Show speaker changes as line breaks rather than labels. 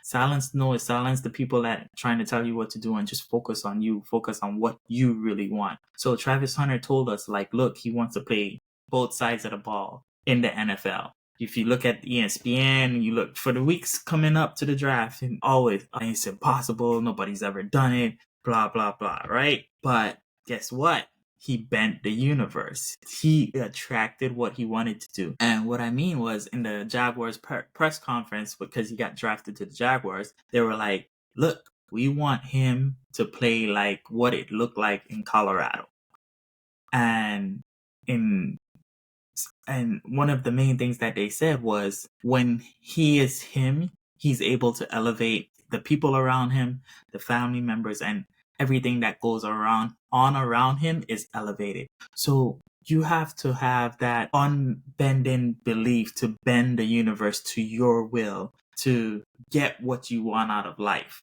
Silence noise, silence the people that trying to tell you what to do, and just focus on you, focus on what you really want. So Travis Hunter told us, like, look, he wants to play both sides of the ball in the NFL. If you look at ESPN, you look for the weeks coming up to the draft, and always, it's impossible, nobody's ever done it, blah, blah, blah, right? But guess what? He bent the universe. He attracted what he wanted to do. And what I mean was, in the Jaguars press conference, because he got drafted to the Jaguars, they were like, look, we want him to play like what it looked like in Colorado. And one of the main things that they said was, when he is him, he's able to elevate the people around him, the family members, and everything that goes around him is elevated. So you have to have that unbending belief to bend the universe to your will, to get what you want out of life.